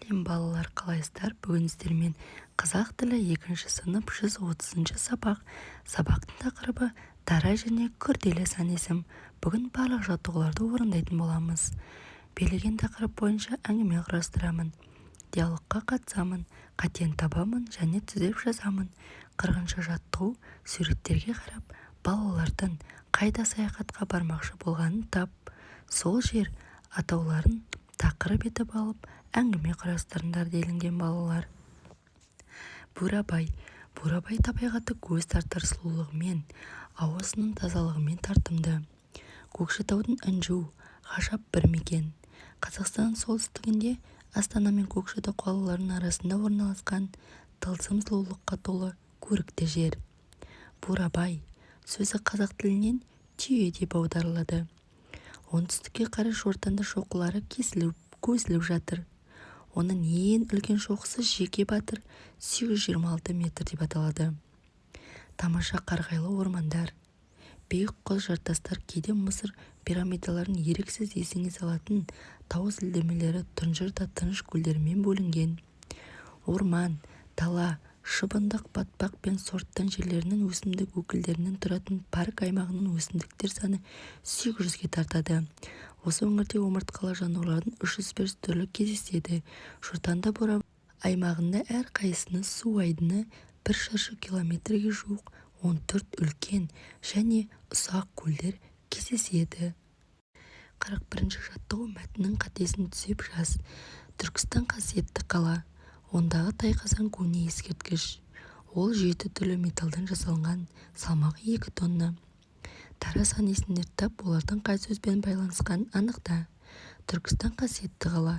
Сәлем балалар, қалайсыздар? Бүгін сіздермен қазақ тілі 2 сынып 130 сабақ. Сабақтың тақырыбы дара және күрделі сан есім. Бүгін барлық жаттығуларды орындайтын боламыз. Берілген тақырып бойынша әңгіме құрастырамын. Диалогқа қатысамын, қатені табамын және түзеп жазамын. 40-шы жаттығу: суреттерге қарап, балалардың қайда саяхатқа бармақшы болғанын тап. Сол жер атауларын тақырып етіп алып, әңгіме құрастырыңдар делінген балалар. Бурабай. Бурабай табиғаты көз тартар сұлулығымен, ауасының тазалығымен тартымды. Көкшетаудың Інжу, ғажап бір мекен. Қазақстанның солтүстігінде Астана мен Көкшетау қалаларының арасында орналасқан тылсым сұлулыққа толы көрікті жер. Бурабай сөзі қазақ тілінен түйе деп аударылады. Оңтүстікке қарай шортанды шоқылары көсіліп жатыр. Оның ең үлкен шоқысы Жеке Батыр 826 метр деп аталады. Тамаша қарғайлы ормандар, биік құз жартастар, кейде Мысыр пирамидаларын еріксіз есіңе салатын тау сілтемелері, тұнжыр да тыныш көлдермен бөлінген. Орман, дала, шыбындық, батпақ пен сорттан жерлерінің өсімдік өкілдерінен тұратын парк аймағының өсімдіктер саны 800-ге тартады. Осы өңірде омыртқалы жануарлардың 301 түрлі кездеседі. Шортанды Бурабай аймағында әр қайсысының су айдыны 1 шаршы километрге жуық 14 үлкен және ұсақ көлдер кездеседі. 41-ші жаттығу: мәтіннің қатесін түзеп жаз. Түркістан қасиетті қала. Ондағы тайқазан көне ескерткіш. Ол 7 түрлі металдан жасалған, салмағы 2 тонна. Дара сан есімдер тап, олардың қай сөзбен байланысқанын анықта. Түркістан қасиетті қала.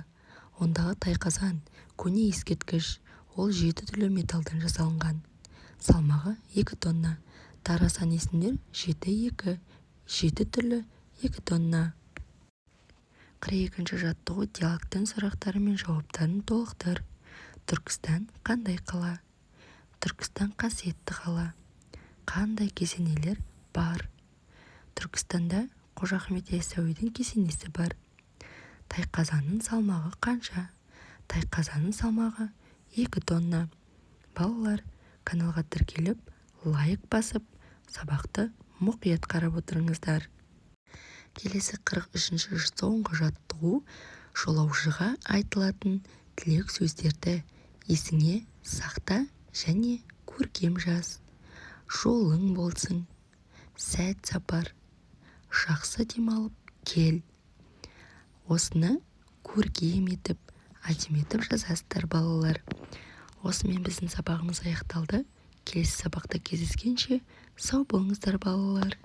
Ондағы тайқазан көне ескерткіш. Ол 7 түрлі металдан жасалған, салмағы 2 тонна. Дара сан есімдер 7 түрлі 2 тонна. 42-ші жаттығу: диалогтың сұрақтары мен жауаптарын толықтыр. Түркістан қандай қала? Түркістан қасиетті қала. Қандай кесенелер бар? Түркістанда Қожа Ахмет Яссауидің кесенесі бар. Тайқазанның салмағы қанша? Тайқазанның салмағы 2 тонна. Балалар, каналға тіркеліп, лайк басып, сабақты мұқият қарап отырыңыздар. Келесі 43-ші соңғы жаттығу: жолаушыға айтылатын тілек сөздерді есіңе сақта және көркем жаз. Жолың болсын, сәт сапар, жақсы демалып кел. Осыны көркем етіп, әдемі етіп жазасыздар балалар. Осымен біздің сабағымыз аяқталды. Келесі сабақта кездескенше сау болыңыздар балалар.